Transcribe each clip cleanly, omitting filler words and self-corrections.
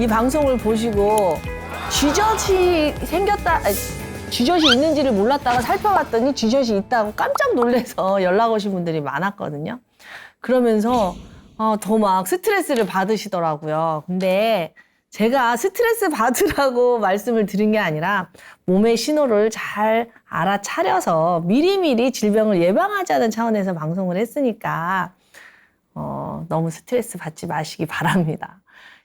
이 방송을 보시고 쥐젖이 생겼다, 쥐젖이 있는지를 몰랐다가 살펴봤더니 쥐젖이 있다고 깜짝 놀라서 연락 오신 분들이 많았거든요. 그러면서 더 막 스트레스를 받으시더라고요. 근데 제가 스트레스 받으라고 말씀을 드린 게 아니라 몸의 신호를 잘 알아차려서 미리미리 질병을 예방하자는 차원에서 방송을 했으니까 너무 스트레스 받지 마시기 바랍니다.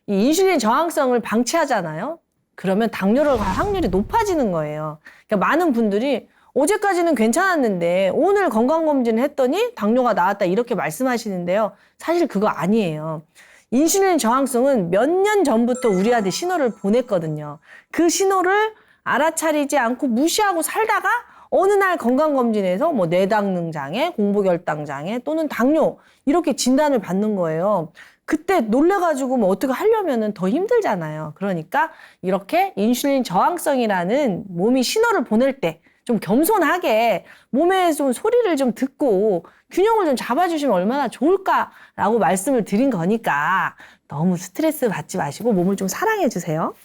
이 인슐린 저항성을 방치하잖아요. 그러면 당뇨를 갈 확률이 높아지는 거예요. 그러니까 많은 분들이 어제까지는 괜찮았는데 오늘 건강검진을 했더니 당뇨가 나왔다 이렇게 말씀하시는데요. 사실 그거 아니에요. 인슐린 저항성은 몇 년 전부터 우리한테 신호를 보냈거든요. 그 신호를 알아차리지 않고 무시하고 살다가 어느 날 건강검진에서 뭐 뇌당능 장애, 공복혈당 장애 또는 당뇨 이렇게 진단을 받는 거예요. 그때 놀래가지고 뭐 어떻게 하려면은 더 힘들잖아요. 그러니까 이렇게 인슐린 저항성이라는 몸이 신호를 보낼 때 좀 겸손하게 몸에 좀 소리를 좀 듣고 균형을 좀 잡아주시면 얼마나 좋을까라고 말씀을 드린 거니까 너무 스트레스 받지 마시고 몸을 좀 사랑해 주세요.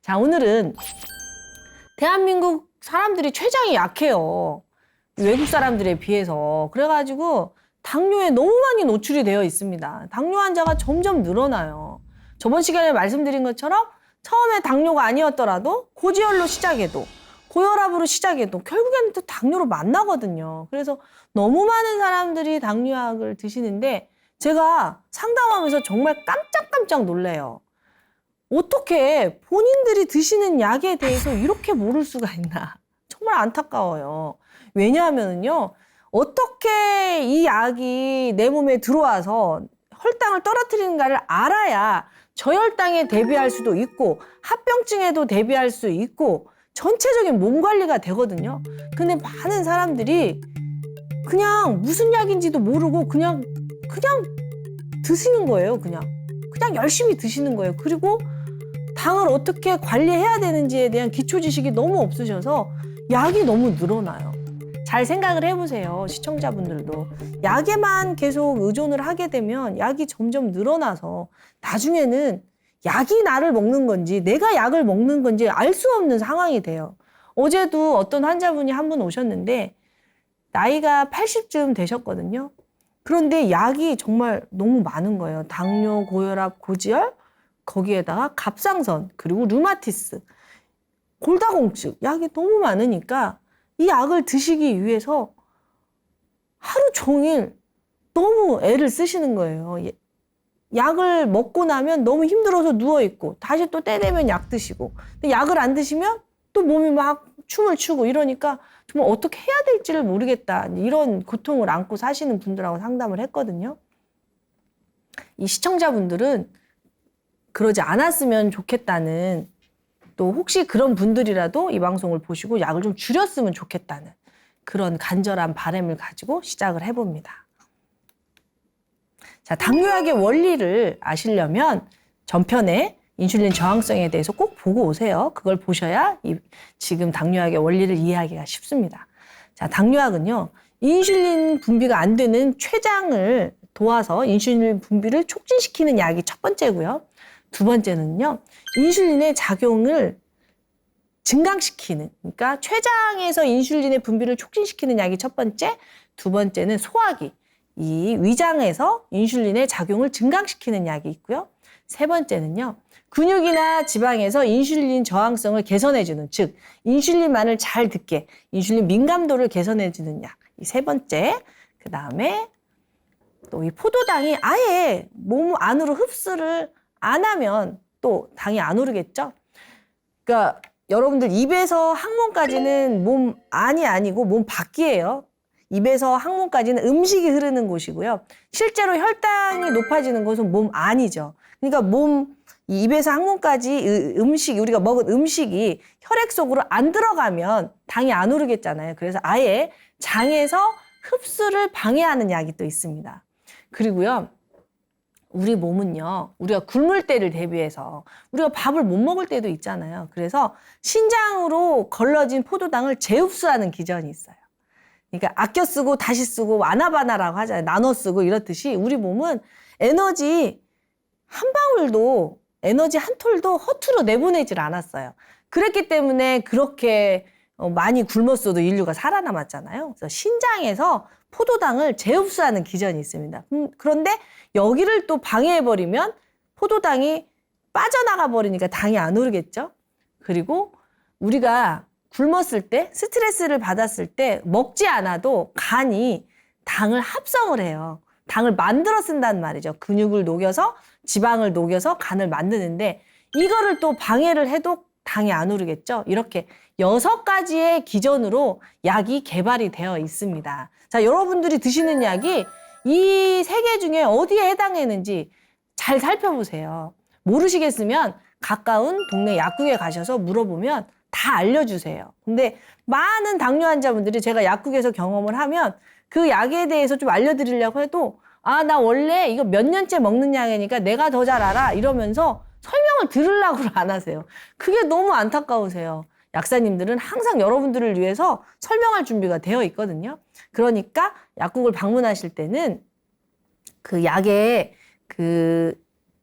자, 오늘은 대한민국 사람들이 췌장이 약해요. 외국 사람들에 비해서. 그래가지고 당뇨에 너무 많이 노출이 되어 있습니다. 당뇨 환자가 점점 늘어나요. 저번 시간에 말씀드린 것처럼 처음에 당뇨가 아니었더라도 고지혈로 시작해도 고혈압으로 시작해도 결국에는 또 당뇨로 만나거든요. 그래서 너무 많은 사람들이 당뇨약을 드시는데 제가 상담하면서 정말 깜짝깜짝 놀래요. 어떻게 본인들이 드시는 약에 대해서 이렇게 모를 수가 있나. 정말 안타까워요. 왜냐하면요. 어떻게 이 약이 내 몸에 들어와서 혈당을 떨어뜨리는가를 알아야 저혈당에 대비할 수도 있고 합병증에도 대비할 수 있고 전체적인 몸 관리가 되거든요. 근데 많은 사람들이 그냥 무슨 약인지도 모르고 그냥 드시는 거예요. 그냥 열심히 드시는 거예요. 그리고 당을 어떻게 관리해야 되는지에 대한 기초 지식이 너무 없으셔서 약이 너무 늘어나요. 잘 생각을 해보세요. 시청자분들도. 약에만 계속 의존을 하게 되면 약이 점점 늘어나서 나중에는 약이 나를 먹는 건지 내가 약을 먹는 건지 알 수 없는 상황이 돼요. 어제도 어떤 환자분이 한 분 오셨는데 나이가 80쯤 되셨거든요. 그런데 약이 정말 너무 많은 거예요. 당뇨, 고혈압, 고지혈, 거기에다가 갑상선, 그리고 류마티스, 골다공증, 약이 너무 많으니까 이 약을 드시기 위해서 하루 종일 너무 애를 쓰시는 거예요. 약을 먹고 나면 너무 힘들어서 누워있고 다시 또 때 되면 약 드시고 근데 약을 안 드시면 또 몸이 막 춤을 추고 이러니까 정말 어떻게 해야 될지를 모르겠다 이런 고통을 안고 사시는 분들하고 상담을 했거든요. 이 시청자분들은 그러지 않았으면 좋겠다는 또 혹시 그런 분들이라도 이 방송을 보시고 약을 좀 줄였으면 좋겠다는 그런 간절한 바람을 가지고 시작을 해봅니다. 자, 당뇨약의 원리를 아시려면 전편에 인슐린 저항성에 대해서 꼭 보고 오세요. 그걸 보셔야 지금 당뇨약의 원리를 이해하기가 쉽습니다. 자, 당뇨약은요. 인슐린 분비가 안 되는 췌장을 도와서 인슐린 분비를 촉진시키는 약이 첫 번째고요. 두 번째는요. 인슐린의 작용을 증강시키는, 그러니까 췌장에서 인슐린의 분비를 촉진시키는 약이 첫 번째, 두 번째는 소화기, 이 위장에서 인슐린의 작용을 증강시키는 약이 있고요. 세 번째는요. 근육이나 지방에서 인슐린 저항성을 개선해주는, 즉 인슐린만을 잘 듣게 인슐린 민감도를 개선해주는 약. 이 세 번째. 그 다음에 또 이 포도당이 아예 몸 안으로 흡수를 안 하면 또 당이 안 오르겠죠. 그러니까 여러분들 입에서 항문까지는 몸 안이 아니고 몸 밖이에요. 입에서 항문까지는 음식이 흐르는 곳이고요. 실제로 혈당이 높아지는 곳은 몸 안이죠. 그러니까 입에서 항문까지 음식이, 우리가 먹은 음식이 혈액 속으로 안 들어가면 당이 안 오르겠잖아요. 그래서 아예 장에서 흡수를 방해하는 약이 또 있습니다. 그리고요. 우리 몸은요, 우리가 굶을 때를 대비해서 우리가 밥을 못 먹을 때도 있잖아요. 그래서 신장으로 걸러진 포도당을 재흡수하는 기전이 있어요. 그러니까 아껴 쓰고 다시 쓰고 아나바나라고 하잖아요. 나눠 쓰고 이렇듯이 우리 몸은 에너지 한 방울도 에너지 한 톨도 허투루 내보내질 않았어요. 그랬기 때문에 그렇게 많이 굶었어도 인류가 살아남았잖아요. 그래서 신장에서 포도당을 재흡수하는 기전이 있습니다. 그런데 여기를 또 방해해버리면 포도당이 빠져나가 버리니까 당이 안 오르겠죠. 그리고 우리가 굶었을 때, 스트레스를 받았을 때 먹지 않아도 간이 당을 합성을 해요. 당을 만들어 쓴단 말이죠. 근육을 녹여서, 지방을 녹여서 간을 만드는데 이거를 또 방해를 해도 당이 안 오르겠죠. 이렇게 6가지의 기전으로 약이 개발이 되어 있습니다. 자, 여러분들이 드시는 약이 이 3개 중에 어디에 해당하는지 잘 살펴보세요. 모르시겠으면 가까운 동네 약국에 가셔서 물어보면 다 알려주세요. 근데 많은 당뇨 환자분들이 제가 약국에서 경험을 하면 그 약에 대해서 좀 알려드리려고 해도 아, 나 원래 이거 몇 년째 먹는 약이니까 내가 더 잘 알아 이러면서 설명을 들으려고 안 하세요. 그게 너무 안타까우세요. 약사님들은 항상 여러분들을 위해서 설명할 준비가 되어 있거든요. 그러니까 약국을 방문하실 때는 그 약에 그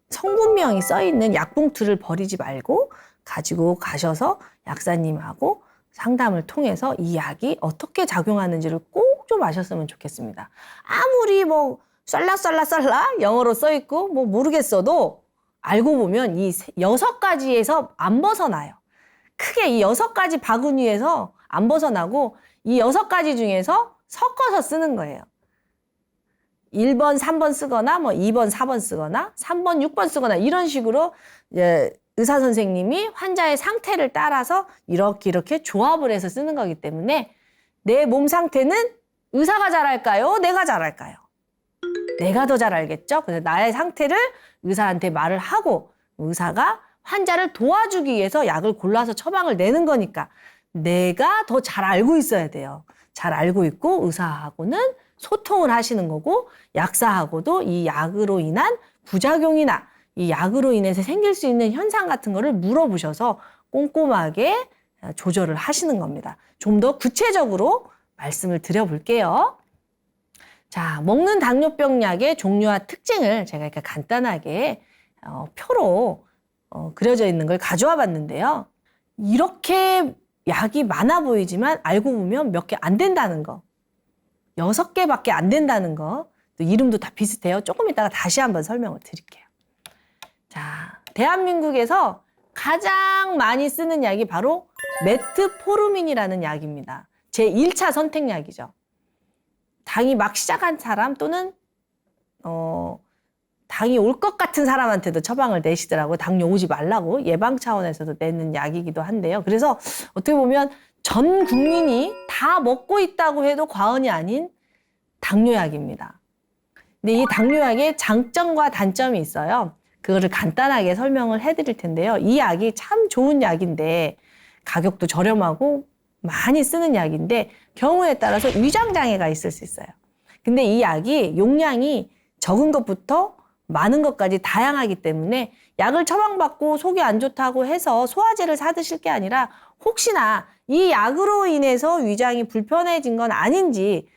성분명이 써 있는 약봉투를 버리지 말고 가지고 가셔서 약사님하고 상담을 통해서 이 약이 어떻게 작용하는지를 꼭 좀 아셨으면 좋겠습니다. 아무리 뭐 쌀라쌀라쌀라 영어로 써 있고 뭐 모르겠어도 알고 보면 이 6가지에서 안 벗어나요. 크게 이 6가지 바구니에서 안 벗어나고 이 6가지 중에서 섞어서 쓰는 거예요. 1번, 3번 쓰거나 뭐 2번, 4번 쓰거나 3번, 6번 쓰거나 이런 식으로 이제 의사 선생님이 환자의 상태를 따라서 이렇게 조합을 해서 쓰는 거기 때문에 내 몸 상태는 의사가 잘할까요? 내가 잘할까요? 내가 더 잘 알겠죠? 그래서 나의 상태를 의사한테 말을 하고 의사가 환자를 도와주기 위해서 약을 골라서 처방을 내는 거니까 내가 더 잘 알고 있어야 돼요. 잘 알고 있고 의사하고는 소통을 하시는 거고 약사하고도 이 약으로 인한 부작용이나 이 약으로 인해서 생길 수 있는 현상 같은 거를 물어보셔서 꼼꼼하게 조절을 하시는 겁니다. 좀 더 구체적으로 말씀을 드려볼게요. 자, 먹는 당뇨병 약의 종류와 특징을 제가 이렇게 간단하게 표로 그려져 있는 걸 가져와 봤는데요. 이렇게 약이 많아 보이지만 알고 보면 몇 개 안 된다는 거. 6개밖에 안 된다는 거. 또 이름도 다 비슷해요. 조금 이따가 다시 한번 설명을 드릴게요. 자, 대한민국에서 가장 많이 쓰는 약이 바로 메트포르민이라는 약입니다. 제 1차 선택약이죠. 당이 막 시작한 사람 또는 당이 올 것 같은 사람한테도 처방을 내시더라고요. 당뇨 오지 말라고 예방 차원에서도 내는 약이기도 한데요. 그래서 어떻게 보면 전 국민이 다 먹고 있다고 해도 과언이 아닌 당뇨약입니다. 근데 이 당뇨약의 장점과 단점이 있어요. 그거를 간단하게 설명을 해드릴 텐데요. 이 약이 참 좋은 약인데 가격도 저렴하고 많이 쓰는 약인데 경우에 따라서 위장장애가 있을 수 있어요. 근데 이 약이 용량이 적은 것부터 많은 것까지 다양하기 때문에 약을 처방받고 속이 안 좋다고 해서 소화제를 사 드실 게 아니라 혹시나 이 약으로 인해서 위장이 불편해진 건 아닌지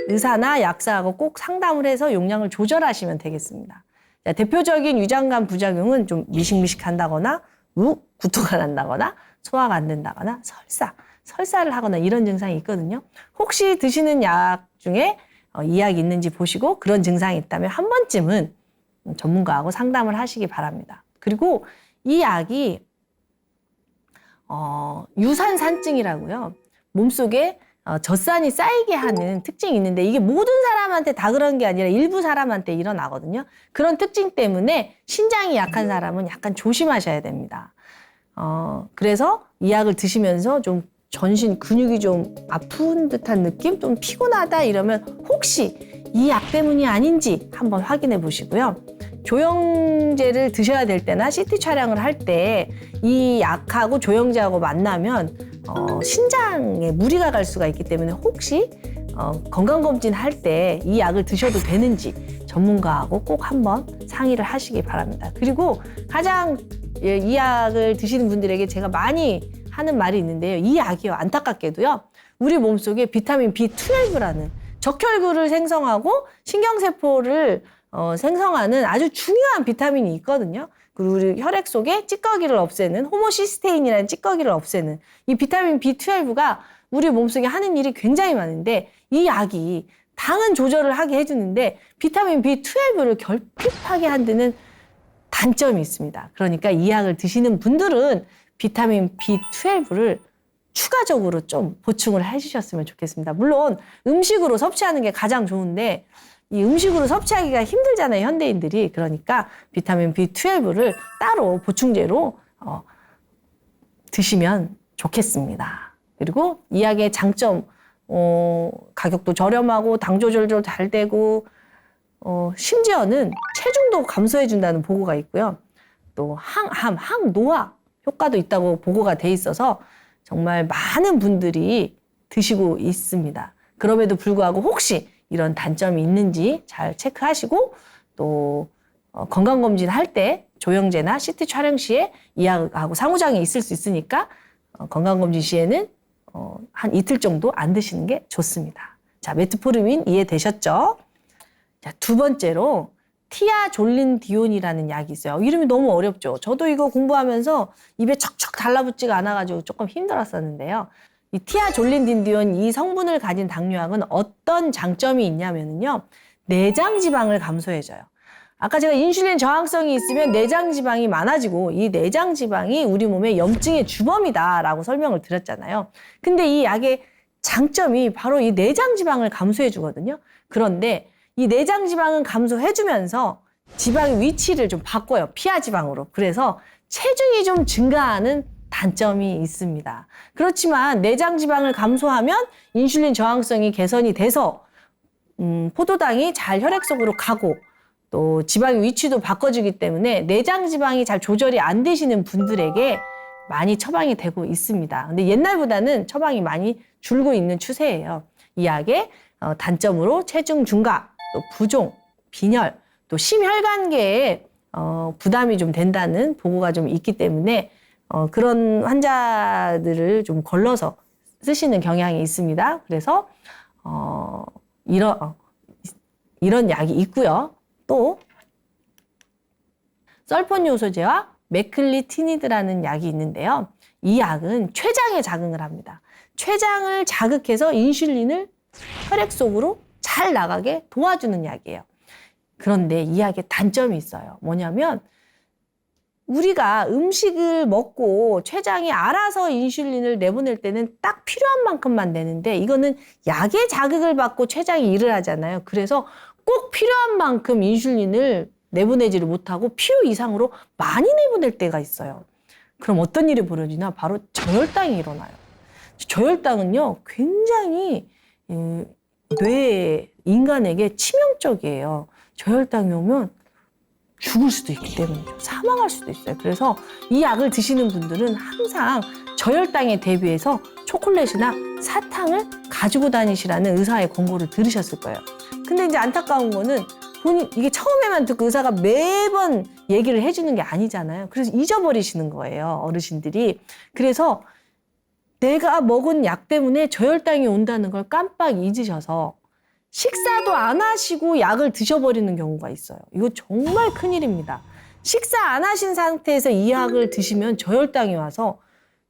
의사나 약사하고 꼭 상담을 해서 용량을 조절하시면 되겠습니다. 자, 대표적인 위장관 부작용은 좀 미식미식한다거나 구토가 난다거나 소화가 안 된다거나 설사를 하거나 이런 증상이 있거든요. 혹시 드시는 약 중에 이 약이 있는지 보시고 그런 증상이 있다면 한 번쯤은 전문가하고 상담을 하시기 바랍니다. 그리고 이 약이 유산산증이라고요. 몸속에 젖산이 쌓이게 하는 특징이 있는데 이게 모든 사람한테 다 그런 게 아니라 일부 사람한테 일어나거든요. 그런 특징 때문에 신장이 약한 사람은 약간 조심하셔야 됩니다. 그래서 이 약을 드시면서 좀 전신 근육이 좀 아픈 듯한 느낌? 좀 피곤하다 이러면 혹시 이 약 때문이 아닌지 한번 확인해 보시고요. 조영제를 드셔야 될 때나 CT 촬영을 할 때 이 약하고 조영제하고 만나면 신장에 무리가 갈 수가 있기 때문에 혹시 건강검진 할 때 이 약을 드셔도 되는지 전문가하고 꼭 한번 상의를 하시기 바랍니다. 그리고 가장 이 약을 드시는 분들에게 제가 많이 하는 말이 있는데요. 이 약이요, 안타깝게도요, 우리 몸속에 비타민 B12라는 적혈구를 생성하고 신경세포를 생성하는 아주 중요한 비타민이 있거든요. 그리고 우리 혈액 속에 찌꺼기를 없애는 호모시스테인이라는 찌꺼기를 없애는 이 비타민 B12가 우리 몸속에 하는 일이 굉장히 많은데 이 약이 당은 조절을 하게 해주는데 비타민 B12를 결핍하게 한다는 단점이 있습니다. 그러니까 이 약을 드시는 분들은 비타민 B12를 추가적으로 좀 보충을 해주셨으면 좋겠습니다. 물론 음식으로 섭취하는 게 가장 좋은데 이 음식으로 섭취하기가 힘들잖아요, 현대인들이. 그러니까 비타민 B12를 따로 보충제로 드시면 좋겠습니다. 그리고 이 약의 장점, 가격도 저렴하고 당 조절도 잘 되고 심지어는 체중도 감소해준다는 보고가 있고요. 또 항노화 효과도 있다고 보고가 돼 있어서 정말 많은 분들이 드시고 있습니다. 그럼에도 불구하고 혹시 이런 단점이 있는지 잘 체크하시고 또 건강검진 할 때 조영제나 CT 촬영 시에 이 약하고 상호작용이 있을 수 있으니까 건강검진 시에는 한 이틀 정도 안 드시는 게 좋습니다. 자, 메트포르민 이해되셨죠? 자, 두 번째로 티아졸린디온이라는 약이 있어요. 이름이 너무 어렵죠. 저도 이거 공부하면서 입에 척척 달라붙지가 않아가지고 조금 힘들었었는데요. 이 티아졸린디온 이 성분을 가진 당뇨약은 어떤 장점이 있냐면요. 내장 지방을 감소해줘요. 아까 제가 인슐린 저항성이 있으면 내장 지방이 많아지고 이 내장 지방이 우리 몸의 염증의 주범이다라고 설명을 드렸잖아요. 근데 이 약의 장점이 바로 이 내장 지방을 감소해 주거든요. 그런데 이 내장 지방은 감소해 주면서 지방의 위치를 좀 바꿔요. 피하 지방으로. 그래서 체중이 좀 증가하는 단점이 있습니다. 그렇지만 내장 지방을 감소하면 인슐린 저항성이 개선이 돼서 포도당이 잘 혈액 속으로 가고 또 지방의 위치도 바꿔주기 때문에 내장 지방이 잘 조절이 안 되시는 분들에게 많이 처방이 되고 있습니다. 근데 옛날보다는 처방이 많이 줄고 있는 추세예요. 이 약의 단점으로 체중 증가, 또 부종, 빈혈, 또 심혈관계에 부담이 좀 된다는 보고가 좀 있기 때문에 그런 환자들을 좀 걸러서 쓰시는 경향이 있습니다. 그래서 이런 약이 있고요. 또 설폰요소제와 메클리티니드라는 약이 있는데요. 이 약은 췌장에 자극을 합니다. 췌장을 자극해서 인슐린을 혈액 속으로 잘 나가게 도와주는 약이에요. 그런데 이 약에 단점이 있어요. 뭐냐면 우리가 음식을 먹고 췌장이 알아서 인슐린을 내보낼 때는 딱 필요한 만큼만 내는데 이거는 약의 자극을 받고 췌장이 일을 하잖아요. 그래서 꼭 필요한 만큼 인슐린을 내보내지를 못하고 필요 이상으로 많이 내보낼 때가 있어요. 그럼 어떤 일이 벌어지나? 바로 저혈당이 일어나요. 저혈당은요, 굉장히 뇌 인간에게 치명적이에요. 저혈당이 오면 죽을 수도 있기 때문이죠. 사망할 수도 있어요. 그래서 이 약을 드시는 분들은 항상 저혈당에 대비해서 초콜릿이나 사탕을 가지고 다니시라는 의사의 권고를 들으셨을 거예요. 근데 이제 안타까운 거는 이게 처음에만 듣고 의사가 매번 얘기를 해주는 게 아니잖아요. 그래서 잊어버리시는 거예요, 어르신들이. 그래서 내가 먹은 약 때문에 저혈당이 온다는 걸 깜빡 잊으셔서 식사도 안 하시고 약을 드셔버리는 경우가 있어요. 이거 정말 큰일입니다. 식사 안 하신 상태에서 이 약을 드시면 저혈당이 와서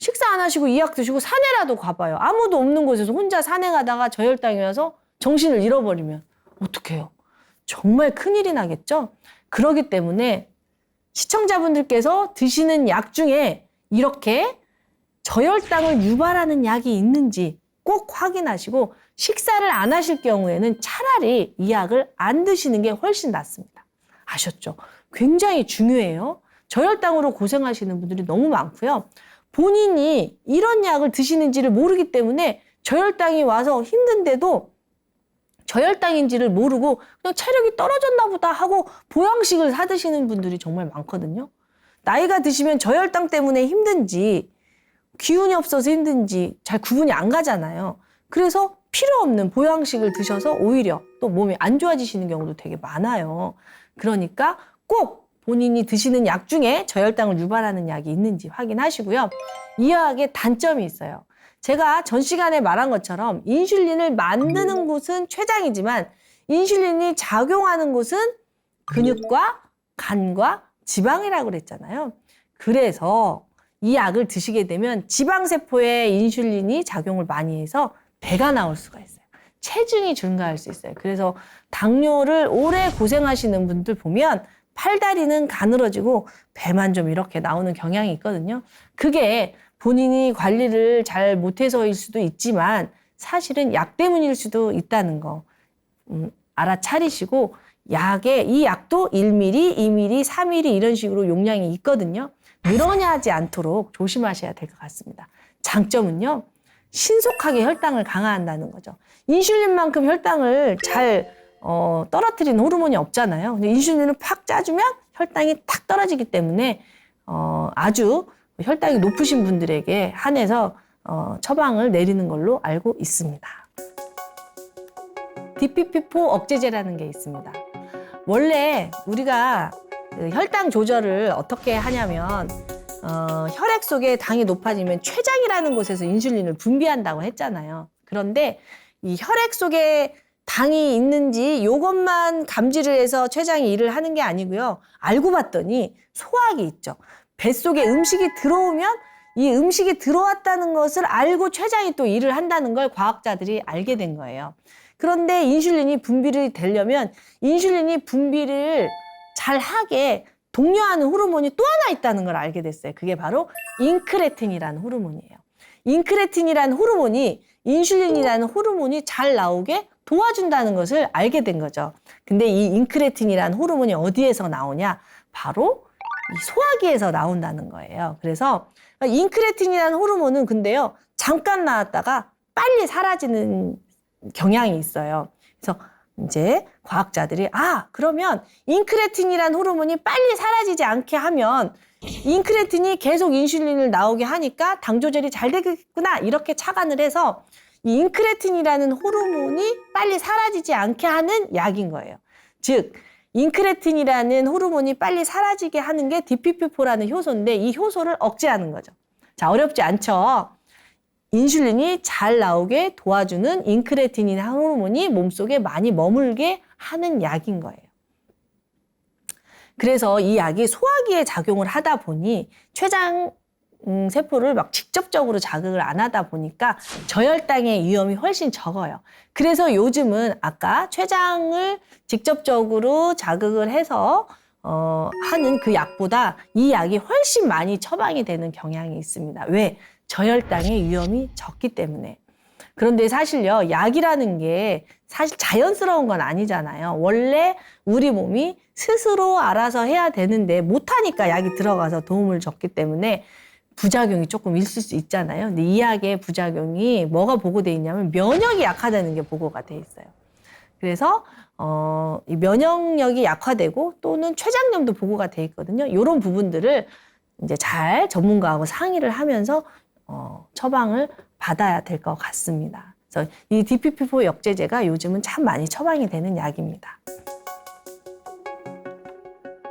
식사 안 하시고 이 약 드시고 산에라도 가봐요. 아무도 없는 곳에서 혼자 산에 가다가 저혈당이 와서 정신을 잃어버리면 어떡해요? 정말 큰일이 나겠죠? 그렇기 때문에 시청자분들께서 드시는 약 중에 이렇게 저혈당을 유발하는 약이 있는지 꼭 확인하시고 식사를 안 하실 경우에는 차라리 이 약을 안 드시는 게 훨씬 낫습니다. 아셨죠? 굉장히 중요해요. 저혈당으로 고생하시는 분들이 너무 많고요. 본인이 이런 약을 드시는지를 모르기 때문에 저혈당이 와서 힘든데도 저혈당인지를 모르고 그냥 체력이 떨어졌나 보다 하고 보양식을 사 드시는 분들이 정말 많거든요. 나이가 드시면 저혈당 때문에 힘든지 기운이 없어서 힘든지 잘 구분이 안 가잖아요. 그래서 필요 없는 보양식을 드셔서 오히려 또 몸이 안 좋아지시는 경우도 되게 많아요. 그러니까 꼭 본인이 드시는 약 중에 저혈당을 유발하는 약이 있는지 확인하시고요. 이 약의 단점이 있어요. 제가 전 시간에 말한 것처럼 인슐린을 만드는 곳은 췌장이지만 인슐린이 작용하는 곳은 근육과 간과 지방이라고 그랬잖아요. 그래서 이 약을 드시게 되면 지방세포에 인슐린이 작용을 많이 해서 배가 나올 수가 있어요. 체중이 증가할 수 있어요. 그래서 당뇨를 오래 고생하시는 분들 보면 팔다리는 가늘어지고 배만 좀 이렇게 나오는 경향이 있거든요. 그게 본인이 관리를 잘 못해서일 수도 있지만 사실은 약 때문일 수도 있다는 거 알아차리시고 이 약도 1ml, 2ml, 3ml 이런 식으로 용량이 있거든요. 늘어나지 않도록 조심하셔야 될 것 같습니다. 장점은요. 신속하게 혈당을 강화한다는 거죠. 인슐린만큼 혈당을 잘 떨어뜨리는 호르몬이 없잖아요. 근데 인슐린을 팍 짜주면 혈당이 탁 떨어지기 때문에 아주 혈당이 높으신 분들에게 한해서 처방을 내리는 걸로 알고 있습니다. DPP-4 억제제라는 게 있습니다. 원래 우리가 혈당 조절을 어떻게 하냐면 혈액 속에 당이 높아지면 췌장이라는 곳에서 인슐린을 분비한다고 했잖아요. 그런데 이 혈액 속에 당이 있는지 이것만 감지를 해서 췌장이 일을 하는 게 아니고요. 알고 봤더니 소화기 있죠. 뱃속에 음식이 들어오면 이 음식이 들어왔다는 것을 알고 췌장이 또 일을 한다는 걸 과학자들이 알게 된 거예요. 그런데 인슐린이 분비를 되려면 인슐린이 분비를 잘 하게 독려하는 호르몬이 또 하나 있다는 걸 알게 됐어요. 그게 바로 인크레틴이라는 호르몬이에요. 인크레틴이라는 호르몬이 인슐린이라는 호르몬이 잘 나오게 도와준다는 것을 알게 된 거죠. 근데 이 인크레틴이라는 호르몬이 어디에서 나오냐? 바로 이 소화기에서 나온다는 거예요. 그래서 인크레틴이라는 호르몬은 근데요, 잠깐 나왔다가 빨리 사라지는 경향이 있어요. 그래서 이제 과학자들이 그러면 인크레틴이라는 호르몬이 빨리 사라지지 않게 하면 인크레틴이 계속 인슐린을 나오게 하니까 당 조절이 잘 되겠구나 이렇게 착안을 해서 이 인크레틴이라는 호르몬이 빨리 사라지지 않게 하는 약인 거예요. 즉 인크레틴이라는 호르몬이 빨리 사라지게 하는 게 DPP-4라는 효소인데 이 효소를 억제하는 거죠. 자, 어렵지 않죠? 인슐린이 잘 나오게 도와주는 인크레틴이라는 호르몬이 몸속에 많이 머물게 하는 약인 거예요. 그래서 이 약이 소화기에 작용을 하다 보니 췌장 세포를 막 직접적으로 자극을 안 하다 보니까 저혈당의 위험이 훨씬 적어요. 그래서 요즘은 아까 췌장을 직접적으로 자극을 해서 하는 그 약보다 이 약이 훨씬 많이 처방이 되는 경향이 있습니다. 왜? 저혈당의 위험이 적기 때문에. 그런데 사실요, 약이라는 게 사실 자연스러운 건 아니잖아요. 원래 우리 몸이 스스로 알아서 해야 되는데 못하니까 약이 들어가서 도움을 줬기 때문에 부작용이 조금 있을 수 있잖아요. 근데 이 약의 부작용이 뭐가 보고돼 있냐면 면역이 약화되는 게 보고가 돼 있어요. 그래서 이 면역력이 약화되고 또는 췌장염도 보고가 돼 있거든요. 이런 부분들을 이제 잘 전문가하고 상의를 하면서 처방을 받아야 될 것 같습니다. 그래서 이 DPP-4 역제제가 요즘은 참 많이 처방이 되는 약입니다.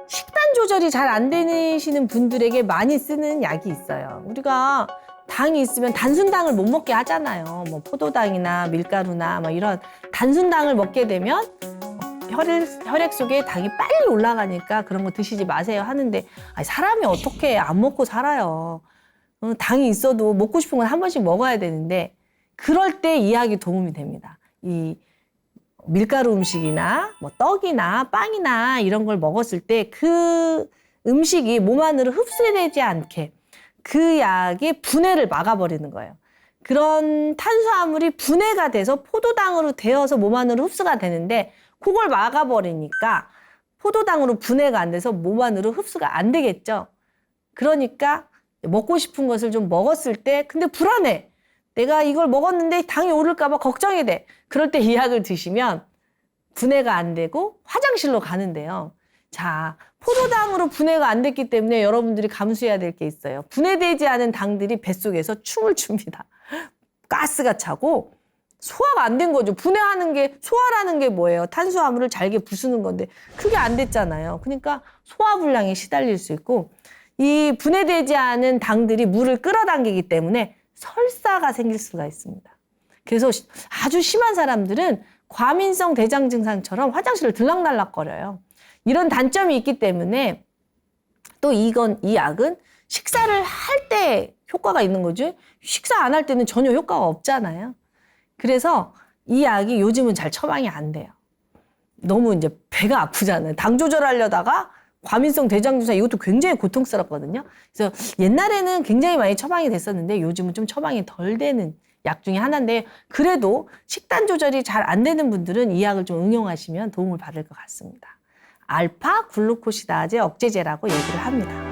식단 조절이 잘 안 되시는 분들에게 많이 쓰는 약이 있어요. 우리가 당이 있으면 단순당을 못 먹게 하잖아요. 뭐 포도당이나 밀가루나 뭐 이런 단순당을 먹게 되면 혈액 속에 당이 빨리 올라가니까 그런 거 드시지 마세요 하는데 사람이 어떻게 안 먹고 살아요. 당이 있어도 먹고 싶은 건 한 번씩 먹어야 되는데 그럴 때 이 약이 도움이 됩니다. 이 밀가루 음식이나 뭐 떡이나 빵이나 이런 걸 먹었을 때 그 음식이 몸 안으로 흡수되지 않게 그 약의 분해를 막아버리는 거예요. 그런 탄수화물이 분해가 돼서 포도당으로 되어서 몸 안으로 흡수가 되는데 그걸 막아버리니까 포도당으로 분해가 안 돼서 몸 안으로 흡수가 안 되겠죠. 그러니까 먹고 싶은 것을 좀 먹었을 때 근데 불안해. 내가 이걸 먹었는데 당이 오를까 봐 걱정이 돼. 그럴 때 이 약을 드시면 분해가 안 되고 화장실로 가는데요. 자, 포도당으로 분해가 안 됐기 때문에 여러분들이 감수해야 될 게 있어요. 분해되지 않은 당들이 뱃속에서 춤을 춥니다. 가스가 차고 소화가 안 된 거죠. 분해하는 게, 소화라는 게 뭐예요? 탄수화물을 잘게 부수는 건데 그게 안 됐잖아요. 그러니까 소화불량에 시달릴 수 있고 이 분해되지 않은 당들이 물을 끌어당기기 때문에 설사가 생길 수가 있습니다. 그래서 아주 심한 사람들은 과민성 대장 증상처럼 화장실을 들락날락거려요. 이런 단점이 있기 때문에 또 이 약은 식사를 할 때 효과가 있는 거죠. 식사 안 할 때는 전혀 효과가 없잖아요. 그래서 이 약이 요즘은 잘 처방이 안 돼요. 너무 이제 배가 아프잖아요. 당 조절하려다가 과민성 대장주사 이것도 굉장히 고통스럽거든요. 그래서 옛날에는 굉장히 많이 처방이 됐었는데 요즘은 좀 처방이 덜 되는 약 중에 하나인데 그래도 식단 조절이 잘 안 되는 분들은 이 약을 좀 응용하시면 도움을 받을 것 같습니다. 알파 글루코시다제 억제제라고 얘기를 합니다.